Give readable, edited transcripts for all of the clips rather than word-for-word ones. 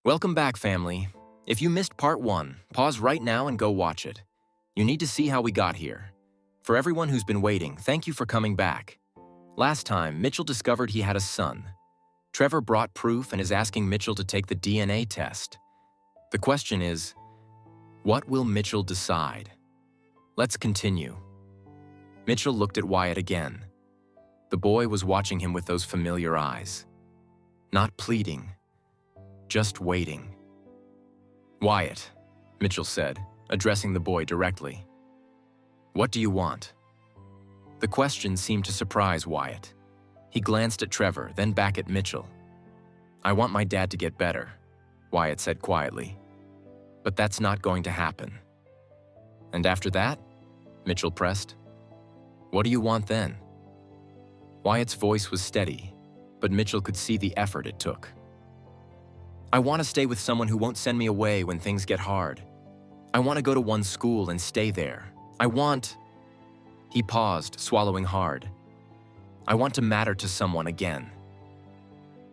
Welcome back, family. If you missed part 1, pause right now and go watch it. You need to see how we got here. For everyone who's been waiting, thank you for coming back. Last time, Mitchell discovered he had a son. Trevor brought proof and is asking Mitchell to take the DNA test. The question is, what will Mitchell decide? Let's continue. Mitchell looked at Wyatt again. The boy was watching him with those familiar eyes. Not pleading, just waiting. "Wyatt," Mitchell said, addressing the boy directly. "What do you want?" The question seemed to surprise Wyatt. He glanced at Trevor, then back at Mitchell. "I want my dad to get better," Wyatt said quietly. "But that's not going to happen." "And after that?" Mitchell pressed. "What do you want then?" Wyatt's voice was steady, but Mitchell could see the effort it took. "I want to stay with someone who won't send me away when things get hard. I want to go to one school and stay there. I want—" He paused, swallowing hard. "I want to matter to someone again."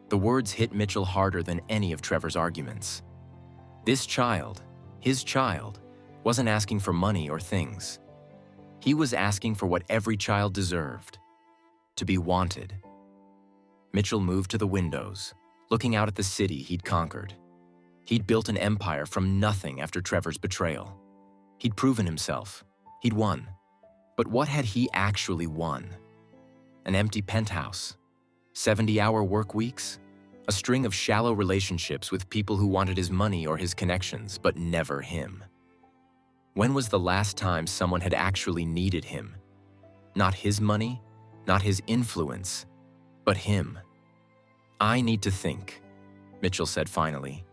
The words hit Mitchell harder than any of Trevor's arguments. This child, his child, wasn't asking for money or things. He was asking for what every child deserved: to be wanted. Mitchell moved to the windows, looking out at the city he'd conquered. He'd built an empire from nothing after Trevor's betrayal. He'd proven himself. He'd won. But what had he actually won? An empty penthouse? 70-hour work weeks? A string of shallow relationships with people who wanted his money or his connections, but never him. When was the last time someone had actually needed him? Not his money, not his influence, but him. "I need to think," Mitchell said finally.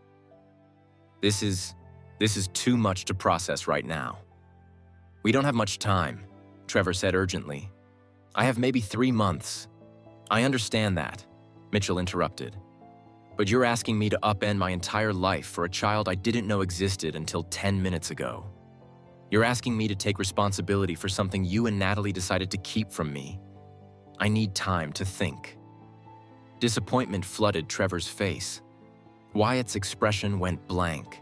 This is too much to process right now." "We don't have much time," Trevor said urgently. "I have maybe 3 months." "I understand that," Mitchell interrupted. "But you're asking me to upend my entire life for a child I didn't know existed until 10 minutes ago. You're asking me to take responsibility for something you and Natalie decided to keep from me. I need time to think." Disappointment flooded Trevor's face. Wyatt's expression went blank,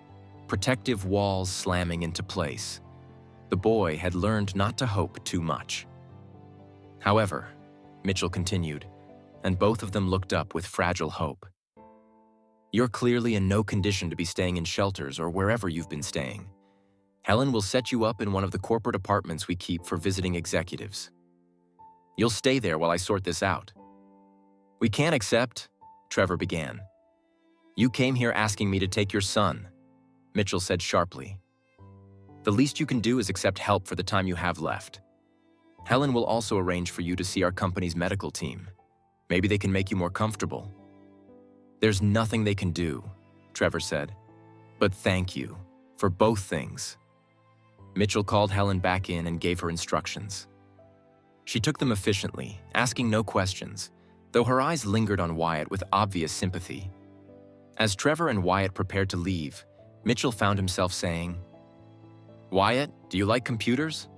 protective walls slamming into place. The boy had learned not to hope too much. "However," Mitchell continued, and both of them looked up with fragile hope, "you're clearly in no condition to be staying in shelters or wherever you've been staying. Helen will set you up in one of the corporate apartments we keep for visiting executives. You'll stay there while I sort this out." "We can't accept," Trevor began. "You came here asking me to take your son," Mitchell said sharply. "The least you can do is accept help for the time you have left. Helen will also arrange for you to see our company's medical team. Maybe they can make you more comfortable." "There's nothing they can do," Trevor said. "But thank you for both things." Mitchell called Helen back in and gave her instructions. She took them efficiently, asking no questions, though her eyes lingered on Wyatt with obvious sympathy. As Trevor and Wyatt prepared to leave, Mitchell found himself saying, "Wyatt, do you like computers?"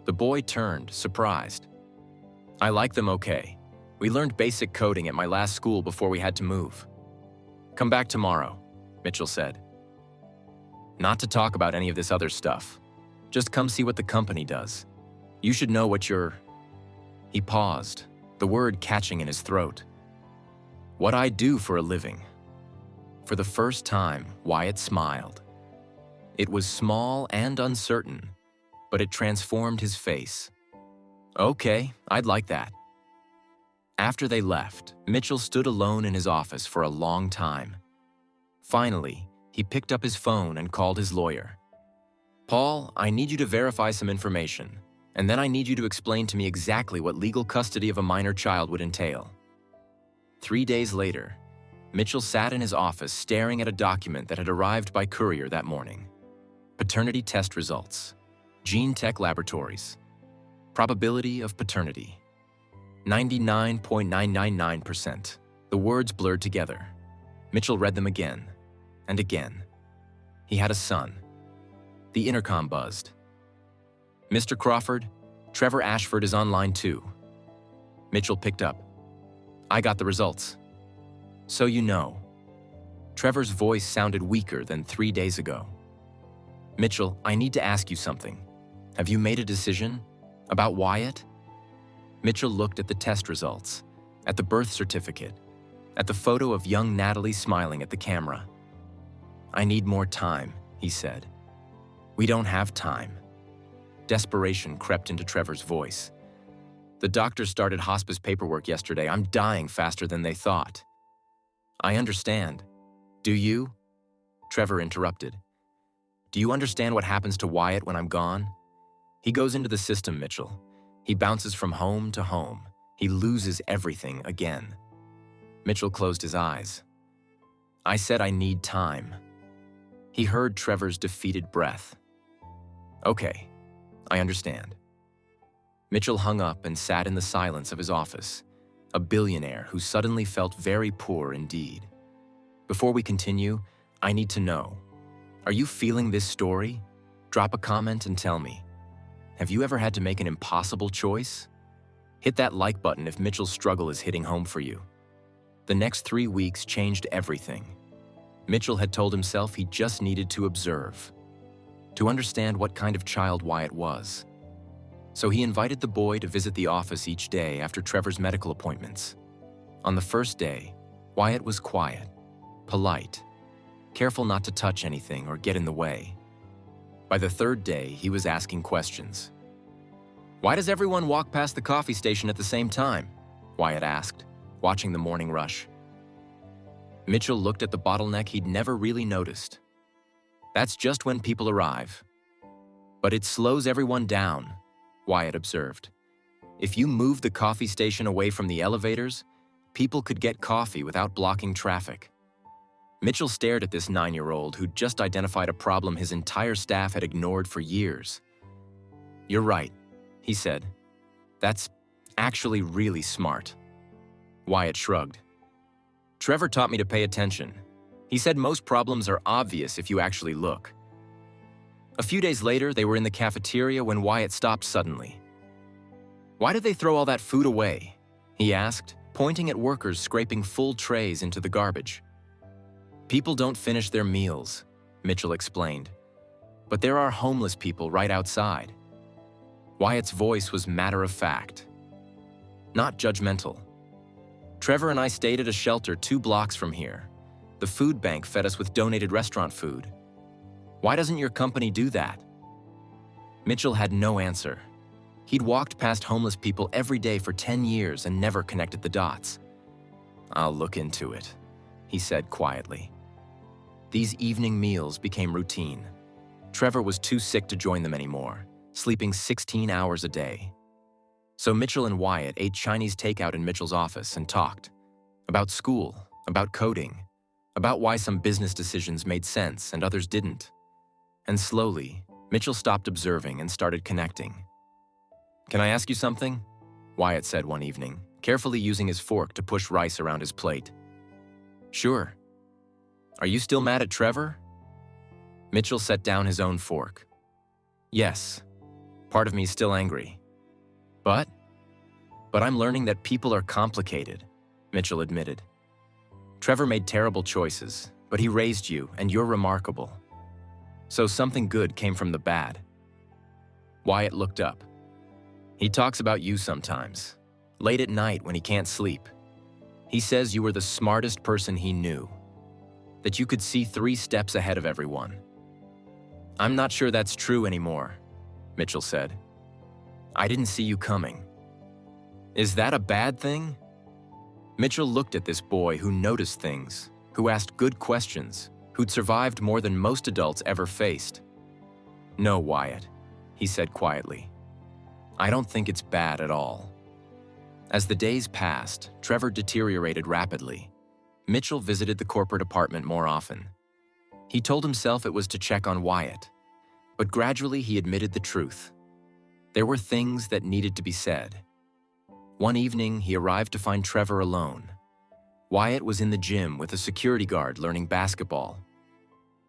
The boy turned, surprised. "I like them okay. We learned basic coding at my last school before we had to move." "Come back tomorrow," Mitchell said. "Not to talk about any of this other stuff. Just come see what the company does. You should know what you're—" He paused, the word catching in his throat. "What I do for a living." For the first time, Wyatt smiled. It was small and uncertain, but it transformed his face. "Okay, I'd like that." After they left, Mitchell stood alone in his office for a long time. Finally, he picked up his phone and called his lawyer. "Paul, I need you to verify some information, and then I need you to explain to me exactly what legal custody of a minor child would entail." 3 days later, Mitchell sat in his office staring at a document that had arrived by courier that morning. Paternity test results. Gene Tech Laboratories. Probability of paternity. 99.999%. The words blurred together. Mitchell read them again and again. He had a son. The intercom buzzed. "Mr. Crawford, Trevor Ashford is on line 2. Mitchell picked up. "I got the results." "So you know." Trevor's voice sounded weaker than 3 days ago. "Mitchell, I need to ask you something. Have you made a decision? About Wyatt?" Mitchell looked at the test results, at the birth certificate, at the photo of young Natalie smiling at the camera. "I need more time," he said. "We don't have time." Desperation crept into Trevor's voice. "The doctor started hospice paperwork yesterday. I'm dying faster than they thought." "I understand. Do you?" Trevor interrupted. "Do you understand what happens to Wyatt when I'm gone? He goes into the system, Mitchell. He bounces from home to home. He loses everything again." Mitchell closed his eyes. "I said I need time." He heard Trevor's defeated breath. "Okay, I understand." Mitchell hung up and sat in the silence of his office, a billionaire who suddenly felt very poor indeed. "Before we continue, I need to know, are you feeling this story? Drop a comment and tell me. Have you ever had to make an impossible choice? Hit that like button if Mitchell's struggle is hitting home for you. The next 3 weeks changed everything. Mitchell had told himself he just needed to observe, to understand what kind of child Wyatt was. So he invited the boy to visit the office each day after Trevor's medical appointments. On the first day, Wyatt was quiet, polite, careful not to touch anything or get in the way. By the third day, he was asking questions. "Why does everyone walk past the coffee station at the same time?" Wyatt asked, watching the morning rush. Mitchell looked at the bottleneck he'd never really noticed. "That's just when people arrive. But it slows everyone down," Wyatt observed. "If you move the coffee station away from the elevators, people could get coffee without blocking traffic." Mitchell stared at this 9-year-old who'd just identified a problem his entire staff had ignored for years. "You're right," he said. "That's actually really smart." Wyatt shrugged. "Trevor taught me to pay attention. He said most problems are obvious if you actually look." A few days later, they were in the cafeteria when Wyatt stopped suddenly. "Why did they throw all that food away?" he asked, pointing at workers scraping full trays into the garbage. "People don't finish their meals," Mitchell explained. "But there are homeless people right outside." Wyatt's voice was matter-of-fact, not judgmental. "Trevor and I stayed at a shelter 2 blocks from here. The food bank fed us with donated restaurant food. Why doesn't your company do that?" Mitchell had no answer. He'd walked past homeless people every day for 10 years and never connected the dots. "I'll look into it," he said quietly. These evening meals became routine. Trevor was too sick to join them anymore, sleeping 16 hours a day. So Mitchell and Wyatt ate Chinese takeout in Mitchell's office and talked about school, about coding, about why some business decisions made sense and others didn't. And slowly, Mitchell stopped observing and started connecting. "Can I ask you something?" Wyatt said one evening, carefully using his fork to push rice around his plate. "Sure. Are you still mad at Trevor?" Mitchell set down his own fork. "Yes. Part of me is still angry. But I'm learning that people are complicated," Mitchell admitted. "Trevor made terrible choices, but he raised you, and you're remarkable. So something good came from the bad." Wyatt looked up. "He talks about you sometimes, late at night when he can't sleep. He says you were the smartest person he knew, that you could see 3 steps ahead of everyone." "I'm not sure that's true anymore," Mitchell said. "I didn't see you coming." "Is that a bad thing?" Mitchell looked at this boy who noticed things, who asked good questions, who'd survived more than most adults ever faced. "No, Wyatt," he said quietly. "I don't think it's bad at all." As the days passed, Trevor deteriorated rapidly. Mitchell visited the corporate apartment more often. He told himself it was to check on Wyatt, but gradually he admitted the truth. There were things that needed to be said. One evening, he arrived to find Trevor alone. Wyatt was in the gym with a security guard learning basketball.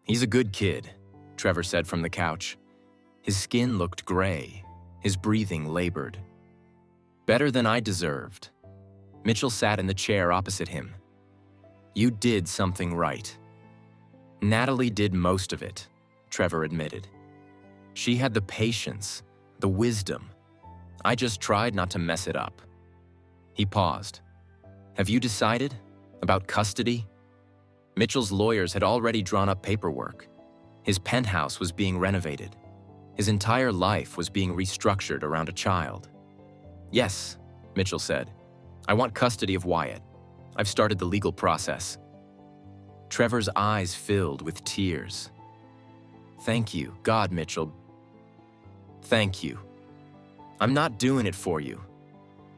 "He's a good kid," Trevor said from the couch. His skin looked gray, his breathing labored. "Better than I deserved." Mitchell sat in the chair opposite him. "You did something right," Natalie did most of it, Trevor admitted. She had the patience, the wisdom. I just tried not to mess it up. He paused. Have you decided? About custody? Mitchell's lawyers had already drawn up paperwork. His penthouse was being renovated. His entire life was being restructured around a child. Yes, Mitchell said. I want custody of Wyatt. I've started the legal process. Trevor's eyes filled with tears. Thank you, God, Mitchell. Thank you. I'm not doing it for you,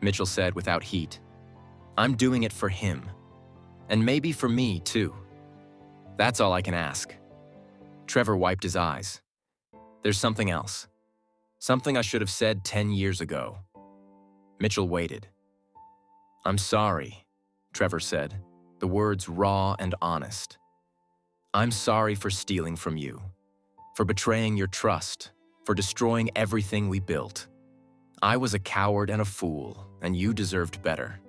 Mitchell said without heat. I'm doing it for him. And maybe for me, too. That's all I can ask. Trevor wiped his eyes. There's something else. Something I should have said 10 years ago. Mitchell waited. I'm sorry, Trevor said, the words raw and honest. I'm sorry for stealing from you, for betraying your trust, for destroying everything we built. I was a coward and a fool, and you deserved better.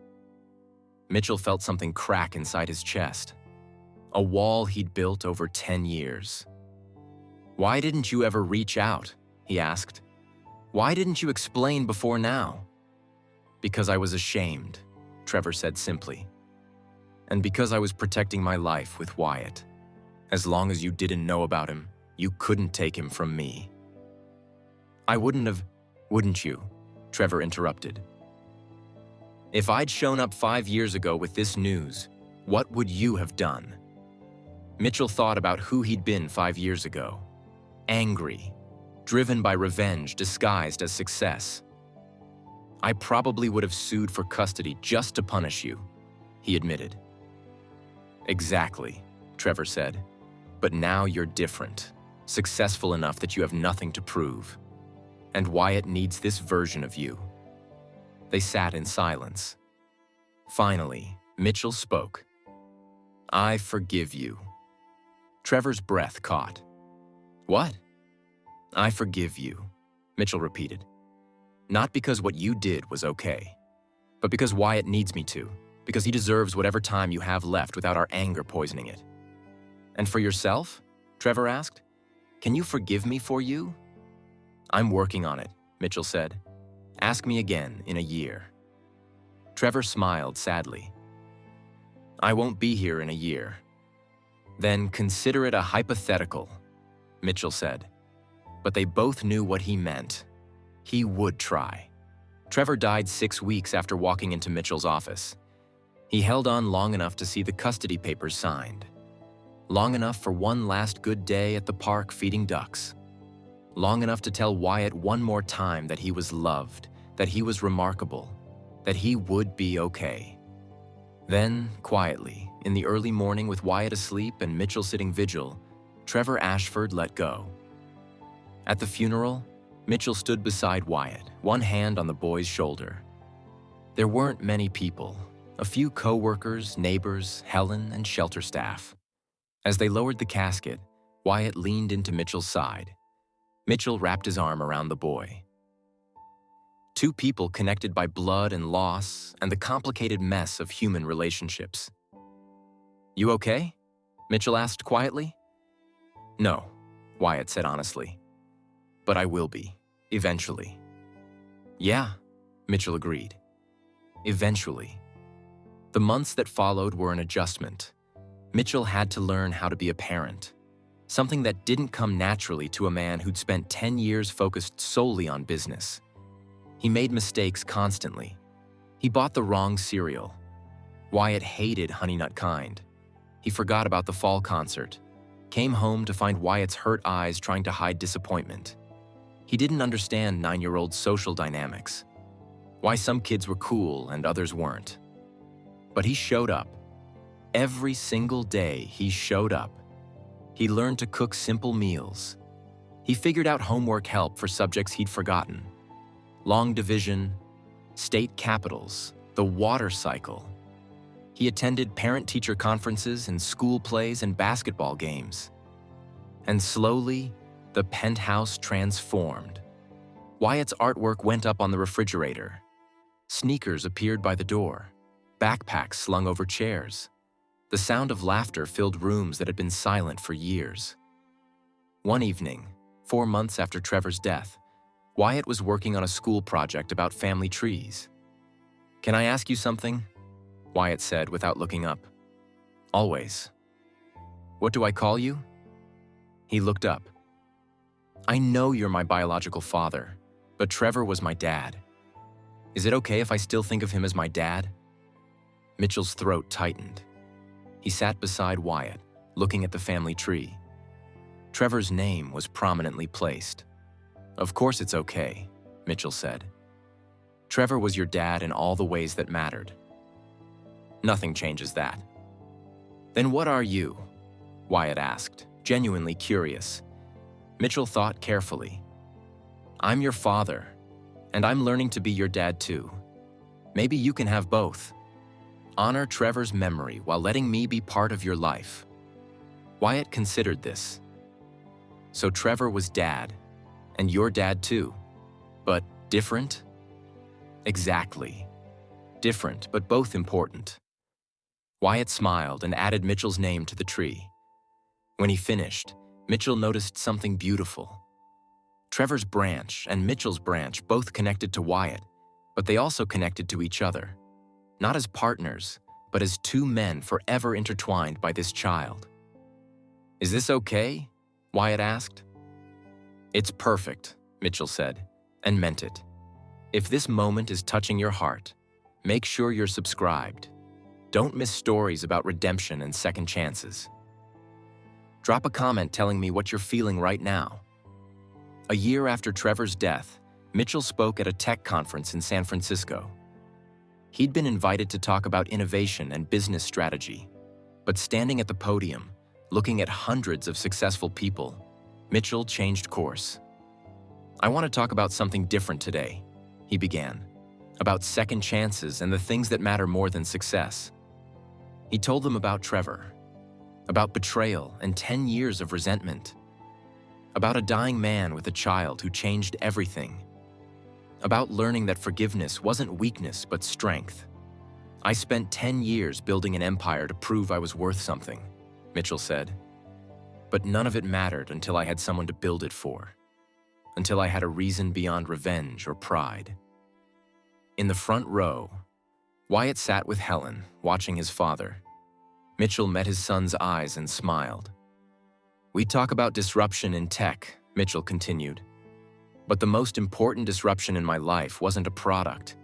Mitchell felt something crack inside his chest. A wall he'd built over 10 years. Why didn't you ever reach out? He asked. Why didn't you explain before now? Because I was ashamed, Trevor said simply. And because I was protecting my life with Wyatt. As long as you didn't know about him, you couldn't take him from me. I wouldn't have, wouldn't you? Trevor interrupted. If I'd shown up 5 years ago with this news, what would you have done? Mitchell thought about who he'd been 5 years ago. Angry, driven by revenge disguised as success. I probably would have sued for custody just to punish you, he admitted. Exactly, Trevor said. But now you're different, successful enough that you have nothing to prove. And Wyatt needs this version of you. They sat in silence. Finally, Mitchell spoke. I forgive you. Trevor's breath caught. What? I forgive you, Mitchell repeated. Not because what you did was okay, but because Wyatt needs me to, because he deserves whatever time you have left without our anger poisoning it. And for yourself? Trevor asked. Can you forgive me for you? I'm working on it, Mitchell said. Ask me again in a year. Trevor smiled sadly. I won't be here in a year. Then consider it a hypothetical, Mitchell said. But they both knew what he meant. He would try. Trevor died 6 weeks after walking into Mitchell's office. He held on long enough to see the custody papers signed. Long enough for one last good day at the park feeding ducks. Long enough to tell Wyatt one more time that he was loved, that he was remarkable, that he would be okay. Then, quietly, in the early morning with Wyatt asleep and Mitchell sitting vigil, Trevor Ashford let go. At the funeral, Mitchell stood beside Wyatt, one hand on the boy's shoulder. There weren't many people, a few co-workers, neighbors, Helen, and shelter staff. As they lowered the casket, Wyatt leaned into Mitchell's side. Mitchell wrapped his arm around the boy. Two people connected by blood and loss and the complicated mess of human relationships. You okay? Mitchell asked quietly. No, Wyatt said honestly. But I will be, eventually. Yeah, Mitchell agreed. Eventually. The months that followed were an adjustment. Mitchell had to learn how to be a parent, something that didn't come naturally to a man who'd spent 10 years focused solely on business. He made mistakes constantly. He bought the wrong cereal. Wyatt hated Honey Nut Kind. He forgot about the fall concert, came home to find Wyatt's hurt eyes trying to hide disappointment. He didn't understand 9-year-old social dynamics, why some kids were cool and others weren't. But he showed up. Every single day, he showed up. He learned to cook simple meals. He figured out homework help for subjects he'd forgotten. Long division, state capitals, the water cycle. He attended parent-teacher conferences and school plays and basketball games. And slowly, the penthouse transformed. Wyatt's artwork went up on the refrigerator. Sneakers appeared by the door, backpacks slung over chairs. The sound of laughter filled rooms that had been silent for years. One evening, 4 months after Trevor's death, Wyatt was working on a school project about family trees. "Can I ask you something?" Wyatt said without looking up. "Always." "What do I call you?" He looked up. "I know you're my biological father, but Trevor was my dad. Is it okay if I still think of him as my dad?" Mitchell's throat tightened. He sat beside Wyatt, looking at the family tree. Trevor's name was prominently placed. "Of course it's okay," Mitchell said. "Trevor was your dad in all the ways that mattered. Nothing changes that." "Then what are you?" Wyatt asked, genuinely curious. Mitchell thought carefully. "I'm your father, and I'm learning to be your dad too. Maybe you can have both. Honor Trevor's memory while letting me be part of your life." Wyatt considered this. "So Trevor was dad, and your dad too, but different?" "Exactly. Different, but both important." Wyatt smiled and added Mitchell's name to the tree. When he finished, Mitchell noticed something beautiful. Trevor's branch and Mitchell's branch both connected to Wyatt, but they also connected to each other. Not as partners, but as two men forever intertwined by this child. "Is this okay?" Wyatt asked. "It's perfect," Mitchell said, and meant it. "If this moment is touching your heart, make sure you're subscribed. Don't miss stories about redemption and second chances." Drop a comment telling me what you're feeling right now. A year after Trevor's death, Mitchell spoke at a tech conference in San Francisco. He'd been invited to talk about innovation and business strategy, but standing at the podium, looking at hundreds of successful people, Mitchell changed course. "I want to talk about something different today," he began, "about second chances and the things that matter more than success." He told them about Trevor, about betrayal and 10 years of resentment, about a dying man with a child who changed everything, about learning that forgiveness wasn't weakness but strength. "I spent 10 years building an empire to prove I was worth something," Mitchell said. "But none of it mattered until I had someone to build it for, until I had a reason beyond revenge or pride." In the front row, Wyatt sat with Helen, watching his father. Mitchell met his son's eyes and smiled. "We talk about disruption in tech," Mitchell continued. "But the most important disruption in my life wasn't a product.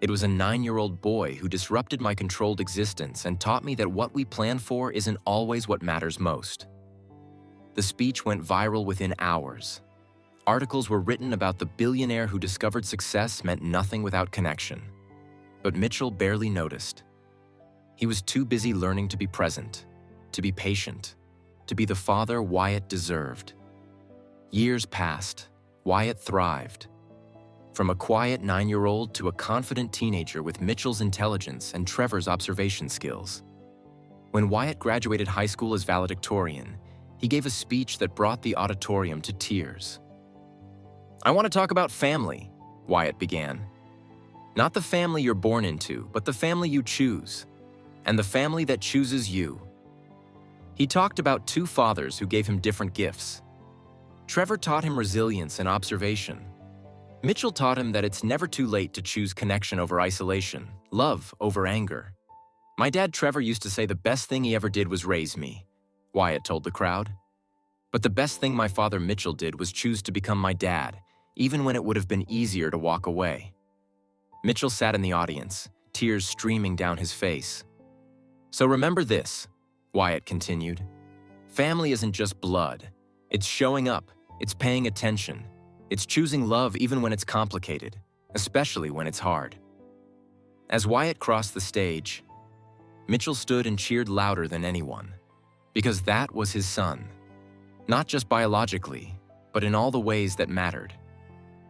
It was a 9-year-old boy who disrupted my controlled existence and taught me that what we plan for isn't always what matters most." The speech went viral within hours. Articles were written about the billionaire who discovered success meant nothing without connection. But Mitchell barely noticed. He was too busy learning to be present, to be patient, to be the father Wyatt deserved. Years passed. Wyatt thrived. From a quiet 9-year-old to a confident teenager with Mitchell's intelligence and Trevor's observation skills. When Wyatt graduated high school as valedictorian, he gave a speech that brought the auditorium to tears. "I want to talk about family," Wyatt began. "Not the family you're born into, but the family you choose, and the family that chooses you." He talked about 2 fathers who gave him different gifts. Trevor taught him resilience and observation. Mitchell taught him that it's never too late to choose connection over isolation, love over anger. "My dad Trevor used to say the best thing he ever did was raise me," Wyatt told the crowd. "But the best thing my father Mitchell did was choose to become my dad, even when it would have been easier to walk away." Mitchell sat in the audience, tears streaming down his face. "So remember this," Wyatt continued. "Family isn't just blood. It's showing up, it's paying attention, it's choosing love even when it's complicated, especially when it's hard." As Wyatt crossed the stage, Mitchell stood and cheered louder than anyone, because that was his son. Not just biologically, but in all the ways that mattered.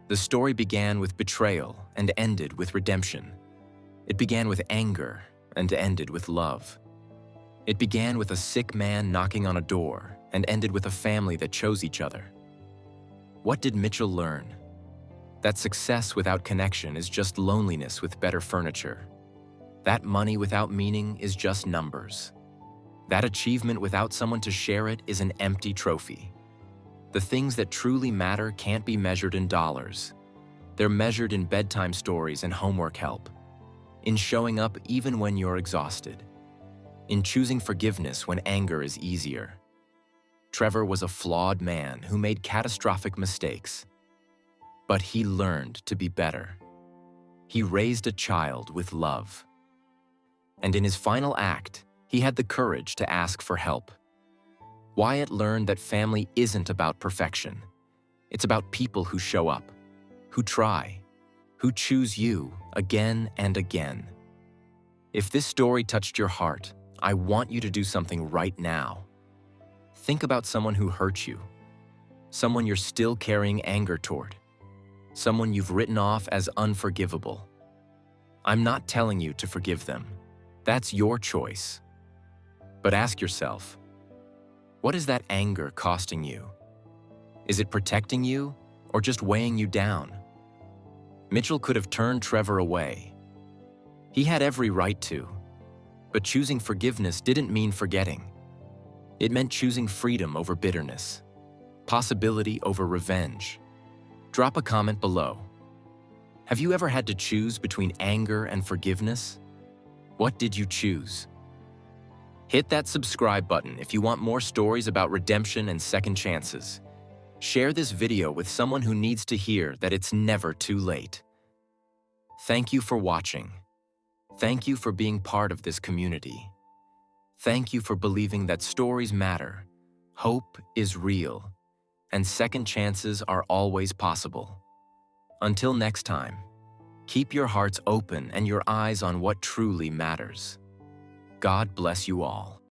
The story began with betrayal and ended with redemption. It began with anger and ended with love. It began with a sick man knocking on a door and ended with a family that chose each other. What did Mitchell learn? That success without connection is just loneliness with better furniture. That money without meaning is just numbers. That achievement without someone to share it is an empty trophy. The things that truly matter can't be measured in dollars. They're measured in bedtime stories and homework help, in showing up even when you're exhausted, in choosing forgiveness when anger is easier. Trevor was a flawed man who made catastrophic mistakes, but he learned to be better. He raised a child with love. And in his final act, he had the courage to ask for help. Wyatt learned that family isn't about perfection. It's about people who show up, who try, who choose you again and again. If this story touched your heart, I want you to do something right now. Think about someone who hurt you, someone you're still carrying anger toward, someone you've written off as unforgivable. I'm not telling you to forgive them. That's your choice. But ask yourself, what is that anger costing you? Is it protecting you or just weighing you down? Mitchell could have turned Trevor away. He had every right to, but choosing forgiveness didn't mean forgetting. It meant choosing freedom over bitterness, possibility over revenge. Drop a comment below. Have you ever had to choose between anger and forgiveness? What did you choose? Hit that subscribe button if you want more stories about redemption and second chances. Share this video with someone who needs to hear that it's never too late. Thank you for watching. Thank you for being part of this community. Thank you for believing that stories matter, hope is real, and second chances are always possible. Until next time, keep your hearts open and your eyes on what truly matters. God bless you all.